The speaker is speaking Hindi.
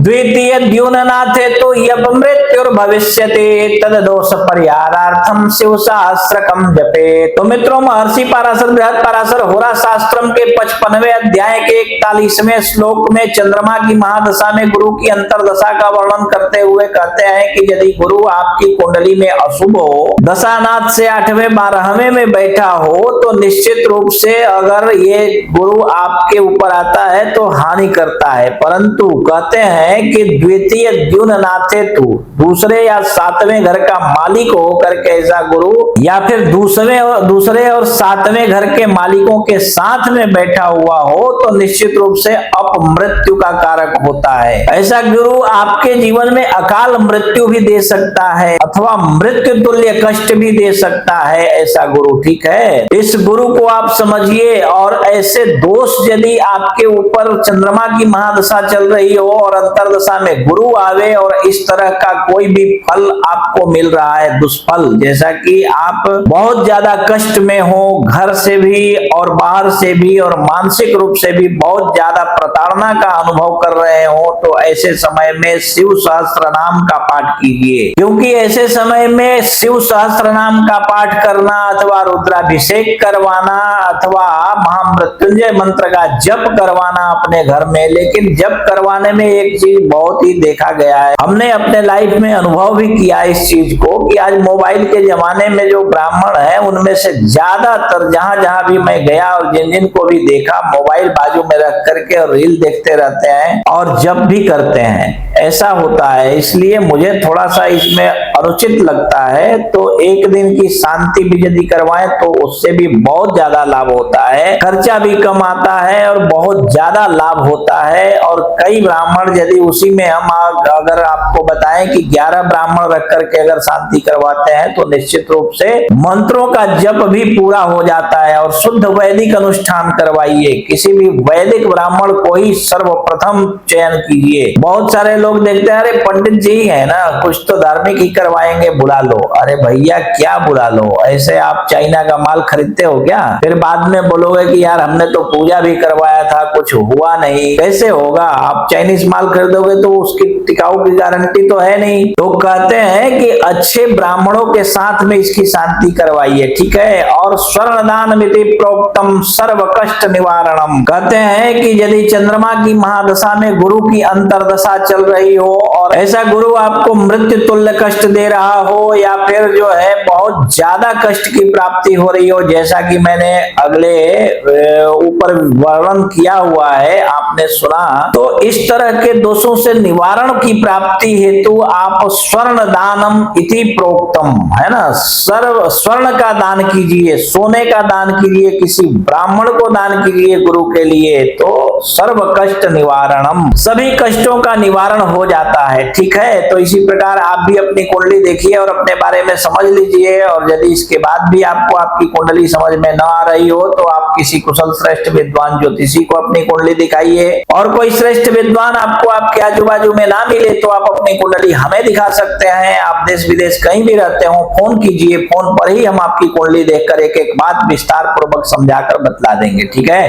द्वितीय द्युननाथे तो यमृत्युर्भविष्यति तद दोष परिहारार्थम शिव सहस्रकम जपे। तो मित्रों, महर्षि पराशर बृहद पराशर होरा शास्त्रम के 55वें अध्याय के 41वें श्लोक में चंद्रमा की महादशा में गुरु की अंतरदशा का वर्णन करते हुए कहते हैं कि यदि गुरु आपकी कुंडली में अशुभ हो, दशानाथ से 8वें 12वें में बैठा हो, तो निश्चित रूप से अगर ये गुरु आपके ऊपर आता है तो हानि करता है। परंतु कहते हैं कि द्वितीय द्युननाथे तु, दूसरे या 7वें घर का मालिक होकर के ऐसा गुरु, या फिर दूसरे और 7वें घर के मालिकों के साथ में बैठा हुआ हो तो निश्चित रूप से अपमृत्यु का कारक होता है। ऐसा गुरु आपके जीवन में अकाल मृत्यु भी दे सकता है अथवा मृत्यु तुल्य कष्ट भी दे सकता है ऐसा गुरु, ठीक है। इस गुरु को आप समझिए। और ऐसे दोष यदि आपके ऊपर चंद्रमा की महादशा चल रही हो और अंतरदशा में गुरु आवे और इस तरह का कोई भी फल आपको मिल रहा है, दुष्फल, जैसा कि आप बहुत ज्यादा कष्ट में हो, घर से भी और बाहर से भी और मानसिक रूप से भी बहुत ज्यादा प्रताड़ना का अनुभव कर रहे हो, तो ऐसे समय में शिव सहस्त्र नाम का पाठ कीजिए। क्योंकि ऐसे समय में शिव सहस्त्र नाम का पाठ करना अथवा रुद्राभिषेक करवाना अथवा महामृत्युंजय मंत्र का जप करवाना अपने घर में, लेकिन जप करवाने में एक चीज बहुत ही देखा गया है, हमने अपने लाइफ में अनुभव भी किया इस चीज को, कि आज मोबाइल के जमाने में जो ब्राह्मण है उनमें से ज्यादातर जहां जहां भी मैं गया और जिन जिन को भी देखा, मोबाइल बाजू में रख करके और रील देखते रहते हैं और जप भी करते हैं। ऐसा होता है, इसलिए मुझे थोड़ा सा इसमें अनुचित लगता है। तो एक दिन की शांति भी यदि करवाएं तो उससे भी बहुत ज्यादा लाभ होता है, खर्चा भी कम आता है और बहुत ज्यादा लाभ होता है। और कई ब्राह्मण यदि उसी में हम अगर आपको बताएं कि 11 ब्राह्मण रख करके अगर शांति करवाते हैं तो निश्चित रूप से मंत्रों का जप भी पूरा हो जाता है। और शुद्ध वैदिक अनुष्ठान करवाइए, किसी भी वैदिक ब्राह्मण को ही सर्वप्रथम चयन कीजिए। बहुत सारे लोग देखते हैं, अरे पंडित जी है ना, कुछ तो धार्मिक ही करवाएंगे, बुला लो। अरे भैया क्या बुला लो, ऐसे आप चाइना का माल खरीदते हो क्या? फिर बाद में बोलोगे कि यार हमने तो पूजा भी करवाया था, कुछ हुआ नहीं। कैसे होगा? आप चाइनीज माल खरीदोगे तो उसकी टिकाऊ की गारंटी तो है नहीं। तो कहते हैं कि अच्छे ब्राह्मणों के साथ में इसकी शांति करवाइए, ठीक है। और स्वर्णदान मिति प्रोक्तम सर्व कष्ट निवारणम, कहते हैं कि यदि चंद्रमा की महादशा में गुरु की अंतरदशा चल रही हो और ऐसा गुरु आपको मृत्यु तुल्य कष्ट दे रहा हो या फिर जो है बहुत ज्यादा कष्ट की प्राप्ति हो रही हो, जैसा कि मैंने अगले ऊपर वर्णन किया हुआ है, आपने सुना, तो इस तरह के दोषों से निवारण की प्राप्ति हेतु आप स्वर्ण दानम इति प्रोक्तम, है ना, स्वर्ण का दान कीजिए, सोने का दान कीजिए, किसी ब्राह्मण को दान कीजिए गुरु के लिए, तो सर्व कष्ट निवारणम, सभी कष्टों का निवारण हो जाता है, ठीक है। तो इसी प्रकार आप भी अपनी कुंडली देखिए और अपने बारे में समझ लीजिए। और यदि इसके बाद भी आपको आपकी कुंडली समझ में न आ रही हो तो आप किसी कुशल श्रेष्ठ विद्वान ज्योतिषी को अपनी कुंडली दिखाइए। और कोई श्रेष्ठ विद्वान आपको आपके आजू बाजू में ना मिले तो आप अपनी कुंडली हमें दिखा सकते हैं। आप देश विदेश कहीं भी रहते हो, फोन कीजिए, फोन पर ही हम आपकी कुंडली देखकर एक एक बात विस्तार पूर्वक समझाकर बतला देंगे, ठीक है।